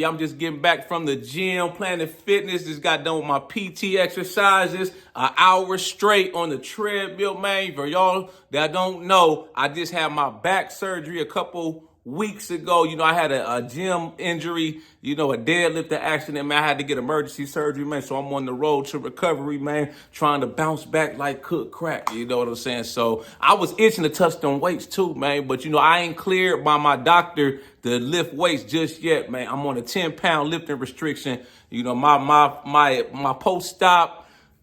Yeah, I'm just getting back from the gym, Planet Fitness. Just got done with my PT exercises, an hour straight on the treadmill, man. For y'all that don't know, I just had my back surgery a couple weeks ago. I had a gym injury, a deadlifting accident, man. I had to get emergency surgery, man. So I'm on the road to recovery, man, trying to bounce back like cook crack. You know what I'm saying? So I was itching to touch them weights too, man. But, I ain't cleared by my doctor to lift weights just yet, man. I'm on a 10-pound lifting restriction. My post-op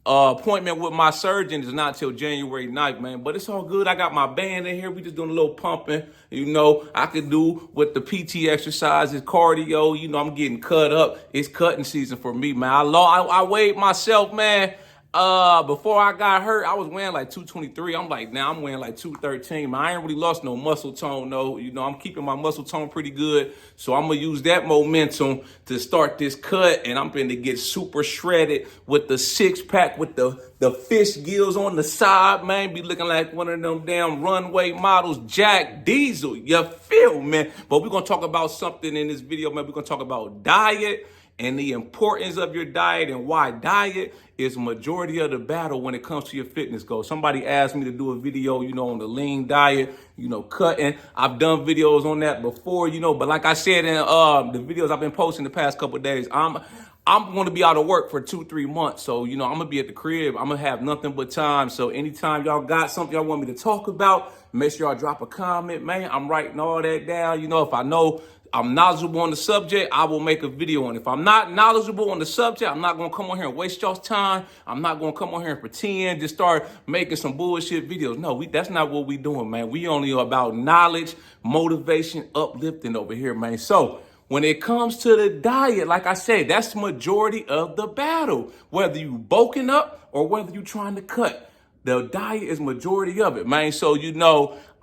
appointment with my surgeon is not till January 9th, man. But it's all good. I got my band in here. We just doing a little pumping. I could do with the PT exercises, cardio. I'm getting cut up. It's cutting season for me, man. I weighed myself, man. Before I got hurt, I was weighing like 223. I'm like, now I'm weighing like 213. Man, I ain't really lost no muscle tone, though. I'm keeping my muscle tone pretty good. So I'm going to use that momentum to start this cut. And I'm going to get super shredded with the six-pack with the fish gills on the side, man. Be looking like one of them damn runway models, Jack Diesel. You feel, man? But we're going to talk about something in this video, man. We're going to talk about diet and the importance of your diet and why diet is majority of the battle when it comes to your fitness goals. Somebody asked me to do a video, on the lean diet, cutting. I've done videos on that before, but like I said in the videos I've been posting the past couple of days, I'm going to be out of work for 2-3 months. So, I'm going to be at the crib. I'm going to have nothing but time. So anytime y'all got something y'all want me to talk about, make sure y'all drop a comment, man. I'm writing all that down. If I know I'm knowledgeable on the subject, I will make a video on it. If I'm not knowledgeable on the subject, I'm not going to come on here and waste y'all's time. I'm not going to come on here and pretend, just start making some bullshit videos. No, that's not what we doing, man. We only about knowledge, motivation, uplifting over here, man. So when it comes to the diet, like I said, that's the majority of the battle. Whether you bulking up or whether you trying to cut, the diet is majority of it, man. So,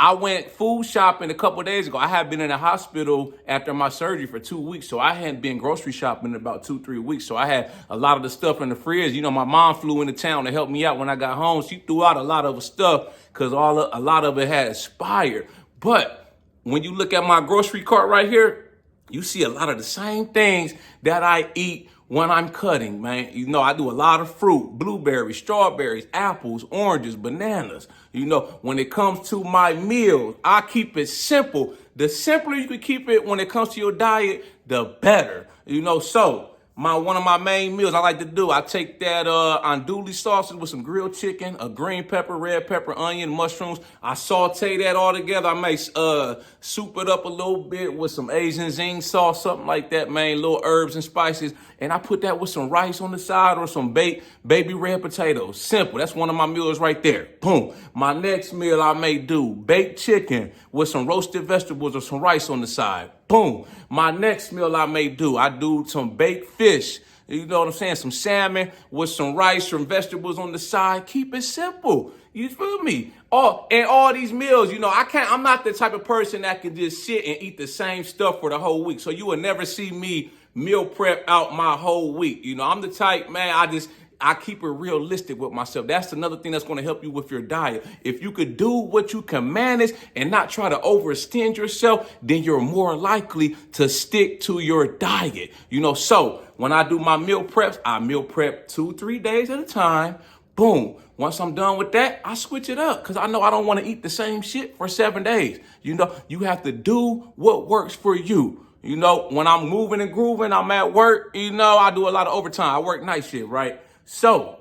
I went food shopping a couple of days ago. I had been in the hospital after my surgery for 2 weeks. So I hadn't been grocery shopping in about 2-3 weeks. So I had a lot of the stuff in the fridge. My mom flew into town to help me out when I got home. She threw out a lot of the stuff because a lot of it had expired. But when you look at my grocery cart right here, you see a lot of the same things that I eat when I'm cutting, man. I do a lot of fruit, blueberries, strawberries, apples, oranges, bananas. When it comes to my meals, I keep it simple. The simpler you can keep it when it comes to your diet, the better. So one of my main meals I like to do, I take that andouille sausage with some grilled chicken, a green pepper, red pepper, onion, mushrooms. I saute that all together. I may soup it up a little bit with some Asian zing sauce, something like that, man, little herbs and spices. And I put that with some rice on the side or some baby red potatoes. Simple. That's one of my meals right there. Boom. My next meal I may do baked chicken with some roasted vegetables or some rice on the side. Boom. My next meal I do some baked fish. You know what I'm saying? Some salmon with some rice, some vegetables on the side. Keep it simple. You feel me? All these meals, I'm not the type of person that can just sit and eat the same stuff for the whole week. So you will never see me meal prep out my whole week. I'm the type, man, I keep it realistic with myself. That's another thing that's going to help you with your diet. If you could do what you can manage and not try to overextend yourself, then you're more likely to stick to your diet. So when I do my meal preps, I meal prep 2-3 days at a time. Boom. Once I'm done with that, I switch it up because I know I don't want to eat the same shit for 7 days. You have to do what works for you. When I'm moving and grooving, I'm at work, I do a lot of overtime. I work night shift, right? So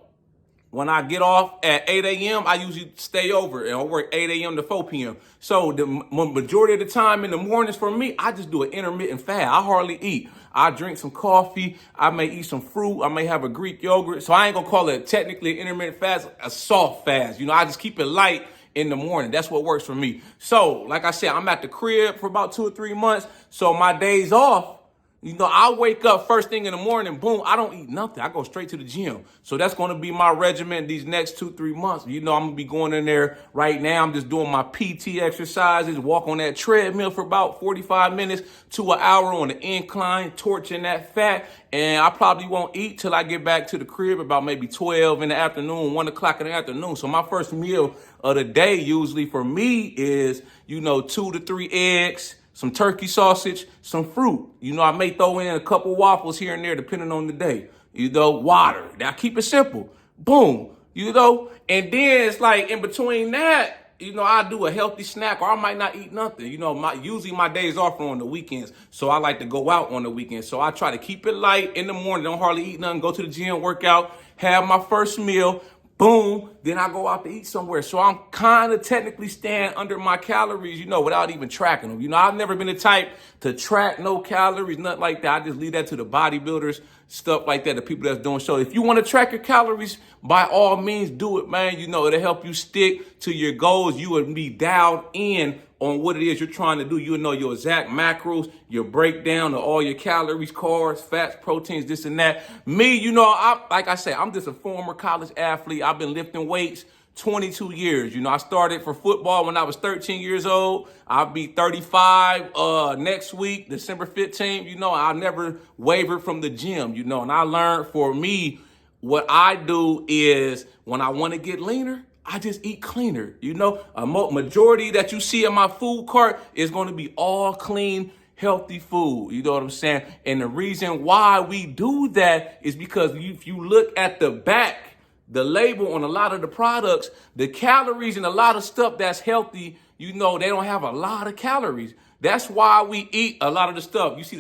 when I get off at 8 a.m., I usually stay over and I work 8 a.m. to 4 p.m. So the majority of the time in the mornings for me, I just do an intermittent fast. I hardly eat. I drink some coffee. I may eat some fruit. I may have a Greek yogurt. So I ain't going to call it technically an intermittent fast, a soft fast. I just keep it light in the morning. That's what works for me. So like I said, I'm at the crib for about 2 or 3 months. So my days off, I wake up first thing in the morning, boom, I don't eat nothing. I go straight to the gym. So that's going to be my regimen these next 2-3 months. I'm going to be going in there right now. I'm just doing my PT exercises, walk on that treadmill for about 45 minutes to an hour on the incline, torching that fat. And I probably won't eat till I get back to the crib about maybe 12 in the afternoon, 1 o'clock in the afternoon. So my first meal of the day usually for me is, 2 to 3 eggs, some turkey sausage, some fruit. You know, I may throw in a couple waffles here and there depending on the day. You know, water. Now keep it simple. Boom. You know, and then it's like in between that, you know, I do a healthy snack, or I might not eat nothing. You know, usually my days off are on the weekends, so I like to go out on the weekends. So I try to keep it light in the morning, don't hardly eat nothing, go to the gym, work out, have my first meal, boom, then I go out to eat somewhere. So I'm kind of technically staying under my calories, you know, without even tracking them. You know, I've never been the type to track no calories, nothing like that. I just leave that to the bodybuilders, stuff like that, the people that's doing shows. If you want to track your calories, by all means, do it, man. You know, it'll help you stick to your goals. You would be dialed in on what it is you're trying to do. You'll know your exact macros, your breakdown of all your calories, carbs, fats, proteins, this and that. Me, you know, like I said, I'm just a former college athlete. I've been lifting weights 22 years. You know, I started for football when I was 13 years old. I'll be 35 next week, December 15th. You know, I never wavered from the gym, you know, and I learned for me, what I do is when I want to get leaner, I just eat cleaner. You know, a majority that you see in my food cart is going to be all clean, healthy food. You know what I'm saying? And the reason why we do that is because if you look at the back, the label on a lot of the products, the calories and a lot of stuff that's healthy, you know, they don't have a lot of calories. That's why we eat a lot of the stuff. You see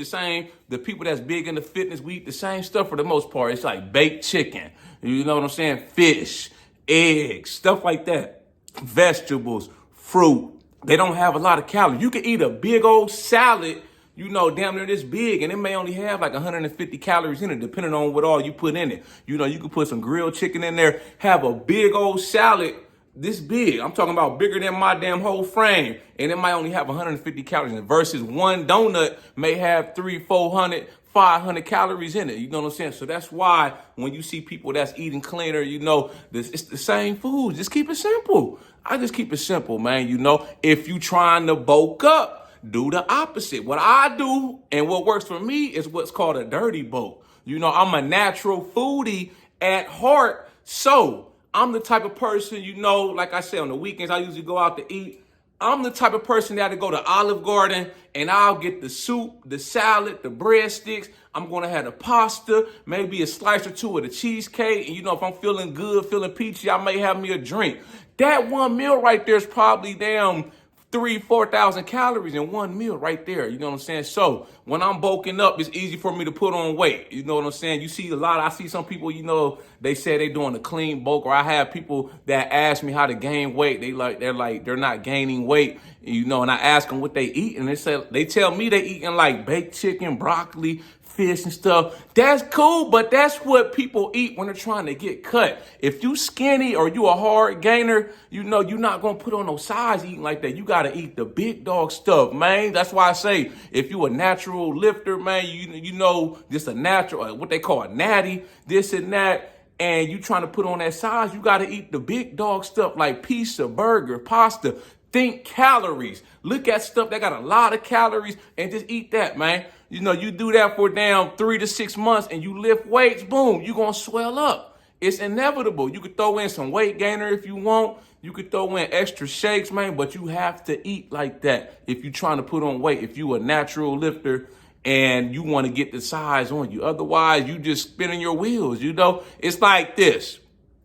the people that's big into fitness, we eat the same stuff for the most part. It's like baked chicken, you know what I'm saying? Fish, eggs, stuff like that. Vegetables, fruit. They don't have a lot of calories. You can eat a big old salad, you know, damn near this big, and it may only have like 150 calories in it, depending on what all you put in it. You know, you can put some grilled chicken in there, have a big old salad this big. I'm talking about bigger than my damn whole frame, and it might only have 150 calories in it, versus one donut may have 300, 400, 500 calories in it. You know what I'm saying? So that's why when you see people that's eating cleaner, you know, it's the same food. Just keep it simple. I just keep it simple, man. You know, if you trying to bulk up, do the opposite. What I do and what works for me is what's called a dirty bulk. You know, I'm a natural foodie at heart. So I'm the type of person, you know, like I said, on the weekends, I usually go out to eat. I'm the type of person that to go to Olive Garden and I'll get the soup, the salad, the breadsticks. I'm going to have the pasta, maybe a slice or two of the cheesecake. And, you know, if I'm feeling good, feeling peachy, I may have me a drink. That one meal right there is probably down 4,000 calories in one meal right there. You know what I'm saying? So when I'm bulking up, it's easy for me to put on weight. You know what I'm saying? You see I see some people, you know, they say they're doing a clean bulk, or I have people that ask me how to gain weight. They're not gaining weight, you know, and I ask them what they eat, and they tell me they eating like baked chicken, broccoli, fish and stuff. That's cool, but that's what people eat when they're trying to get cut. If you skinny or you a hard gainer, you know you're not gonna put on no size eating like that. You gotta eat the big dog stuff, man. That's why I say if you a natural lifter, man, you know just a natural, what they call a natty, this and that, and you trying to put on that size, you gotta eat the big dog stuff like pizza, burger, pasta. Think calories. Look at stuff that got a lot of calories and just eat that, man. You know, you do that for down 3 to 6 months and you lift weights, boom, you're going to swell up. It's inevitable. You could throw in some weight gainer if you want. You could throw in extra shakes, man, but you have to eat like that if you're trying to put on weight. If you a natural lifter and you want to get the size on you. Otherwise, you just spinning your wheels, you know. It's like this,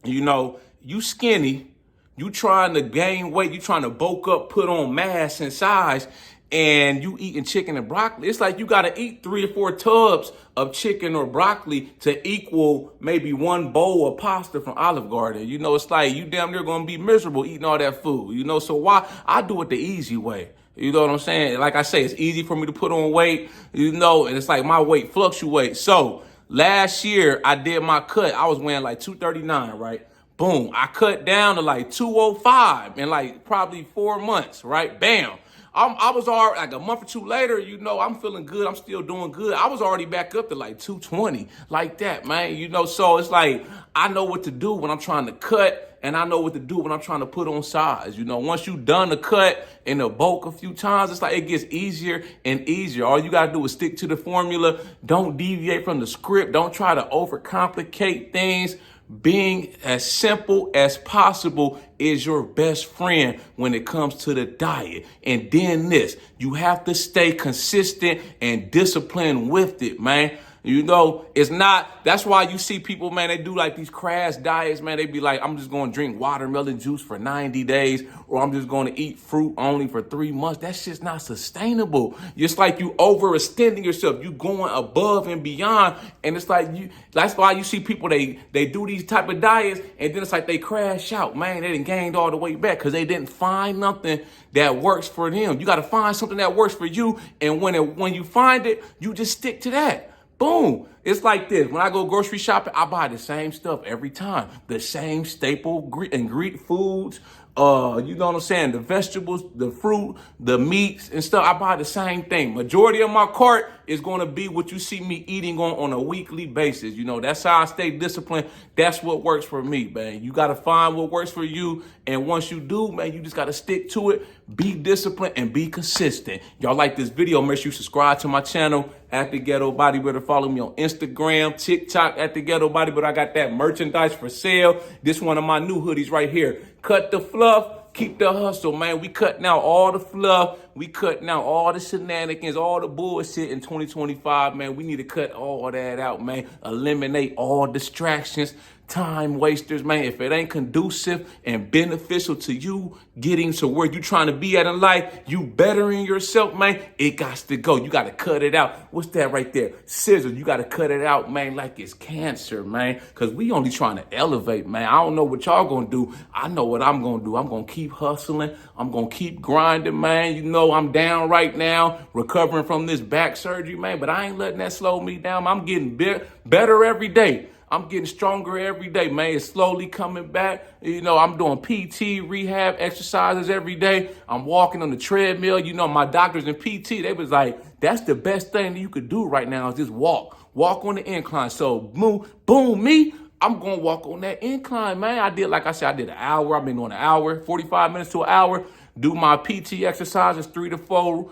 you know, you skinny, you trying to gain weight, you trying to bulk up, put on mass and size, and you eating chicken and broccoli. It's like you got to eat 3 or 4 tubs of chicken or broccoli to equal maybe one bowl of pasta from Olive Garden. You know, it's like you damn near going to be miserable eating all that food, you know. So why? I do it the easy way. You know what I'm saying? Like I say, it's easy for me to put on weight, you know, and it's like my weight fluctuates. So last year I did my cut. I was weighing like 239, right? Boom. I cut down to like 205 in like probably 4 months, right? Bam. I was already like a month or two later, you know, I'm feeling good. I'm still doing good. I was already back up to like 220 like that, man. You know, so it's like I know what to do when I'm trying to cut, and I know what to do when I'm trying to put on size. You know, once you done the cut and the bulk a few times, it's like it gets easier and easier. All you got to do is stick to the formula. Don't deviate from the script. Don't try to overcomplicate things. Being as simple as possible is your best friend when it comes to the diet. And then you have to stay consistent and disciplined with it, man. You know, it's not, that's why you see people, man, they do like these crash diets, man. They be like, I'm just going to drink watermelon juice for 90 days, or I'm just going to eat fruit only for 3 months. That shit's not sustainable. It's like you overextending yourself. You going above and beyond. And it's like that's why you see people, they do these type of diets, and then it's like they crash out, man. They done gained all the way back because they didn't find nothing that works for them. You got to find something that works for you. And when you find it, you just stick to that. Boom. It's like this. When I go grocery shopping, I buy the same stuff every time. The same staple ingredient foods. You know what I'm saying? The vegetables, the fruit, the meats and stuff. I buy the same thing. Majority of my cart is going to be what you see me eating on a weekly basis. You know, that's how I stay disciplined. That's what works for me, man. You got to find what works for you. And once you do, man, you just got to stick to it. Be disciplined and be consistent. Y'all like this video, make sure you subscribe to my channel at The Ghetto Bodybuilder. Follow me on Instagram, TikTok at The Ghetto Bodybuilder. I got that merchandise for sale. This one of my new hoodies right here. Cut the fluff, keep the hustle, man. We cutting out all the fluff. We cutting out all the shenanigans, all the bullshit in 2025, man. We need to cut all that out, man. Eliminate all distractions, time wasters, man. If it ain't conducive and beneficial to you getting to where you trying to be at in life, you bettering yourself, man, it got to go. You got to cut it out. What's that right there? Scissors. You got to cut it out, man, like it's cancer, man, because we only trying to elevate, man. I don't know what y'all going to do. I know what I'm going to do. I'm going to keep hustling. I'm going to keep grinding, man. You know, I'm down right now, recovering from this back surgery, man, but I ain't letting that slow me down. I'm getting better every day. I'm getting stronger every day, man. It's slowly coming back. You know, I'm doing PT, rehab, exercises every day. I'm walking on the treadmill. You know, my doctors and PT, they was like, that's the best thing that you could do right now is just walk on the incline. So boom, me, I'm going to walk on that incline, man. I did, like I said, I did an hour. I've been doing an hour, 45 minutes to an hour. Do my PT exercises, 3 to 4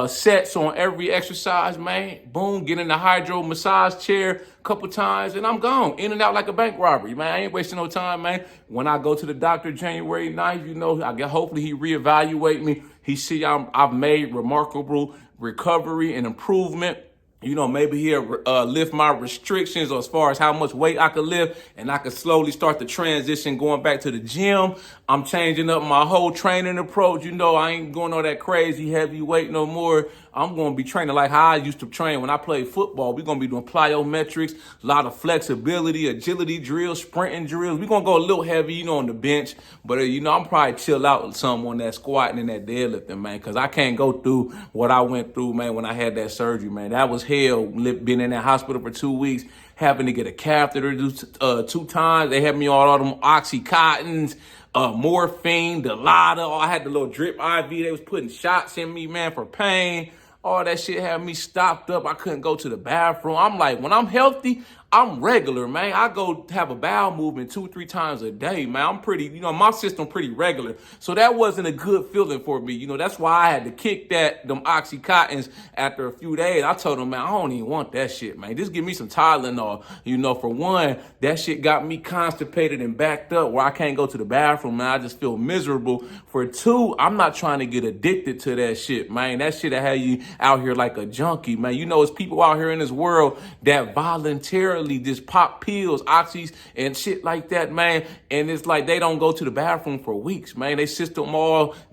sets on every exercise, man. Boom, get in the hydro massage chair a couple times, and I'm gone. In and out like a bank robbery, man. I ain't wasting no time, man. When I go to the doctor January 9th, you know, hopefully he reevaluate me. He see I've made remarkable recovery and improvement. You know, maybe he'll lift my restrictions as far as how much weight I could lift, and I could slowly start the transition going back to the gym. I'm changing up my whole training approach. You know, I ain't going all that crazy heavy weight no more. I'm going to be training like how I used to train when I played football. We're going to be doing plyometrics, a lot of flexibility, agility drills, sprinting drills. We're going to go a little heavy, you know, on the bench. But, you know, I'm probably chill out with some on that squatting and that deadlifting, man, because I can't go through what I went through, man, when I had that surgery, man. That was hell, being in that hospital for 2 weeks, having to get a catheter 2 times. They had me on all them Oxycontins, morphine, Dilaudid. I had the little drip IV. They was putting shots in me, man, for pain. All that shit had me stopped up. I couldn't go to the bathroom. I'm like, when I'm healthy, I'm regular, man. I go have a bowel movement 2-3 times a day, man. I'm pretty, you know, my system pretty regular. So that wasn't a good feeling for me. You know, that's why I had to kick them Oxycontins after a few days. I told them, man, I don't even want that shit, man. Just give me some Tylenol. You know, for one, that shit got me constipated and backed up where I can't go to the bathroom, man. I just feel miserable. For 2, I'm not trying to get addicted to that shit, man. That shit that had you out here like a junkie, man. You know, it's people out here in this world that voluntarily just pop pills, oxys, and shit like that, man. And it's like they don't go to the bathroom for weeks, man. They system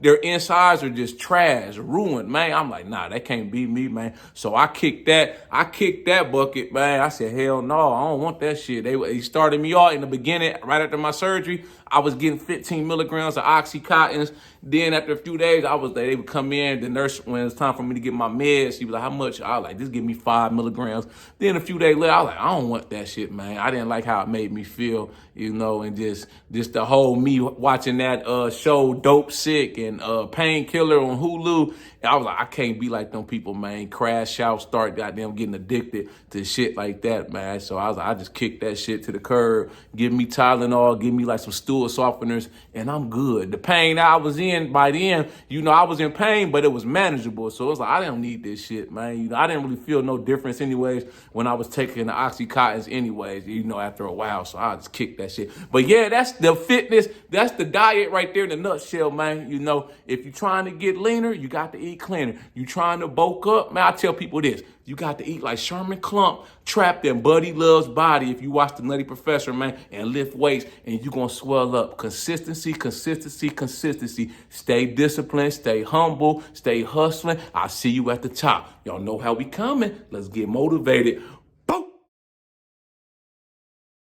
their insides are just trash, ruined, man. I'm like, nah, that can't be me, man. So I kicked that bucket, man. I said, hell no, I don't want that shit. They started me off in the beginning, right after my surgery. I was getting 15 milligrams of Oxycontins. Then after a few days, they would come in. The nurse, when it was time for me to get my meds, she was like, how much? I was like, just give me 5 milligrams. Then a few days later, I was like, I don't want that shit, man. I didn't like how it made me feel, you know, and just the whole me watching that show Dope Sick and Painkiller on Hulu. And I was like, I can't be like them people, man. Crash out, start goddamn getting addicted to shit like that, man. So I was like, I just kicked that shit to the curb. Give me Tylenol, give me like some stool softeners, and I'm good. The pain I was in by then, I was in pain, but it was manageable. So it was like, I didn't need this shit, man. I didn't really feel no difference anyways when I was taking the Oxycontins anyways, after a while. So I just kicked that shit. But yeah, that's the fitness. That's the diet right there in a nutshell, man. If you're trying to get leaner, you got to eat cleaner. You trying to bulk up, man, I tell people this. You got to eat like Sherman Klump, trapped in Buddy Love's Body if you watch The Nutty Professor, man, and lift weights, and you're going to swell up. Consistency, consistency, consistency. Stay disciplined, stay humble, stay hustling. I'll see you at the top. Y'all know how we coming. Let's get motivated.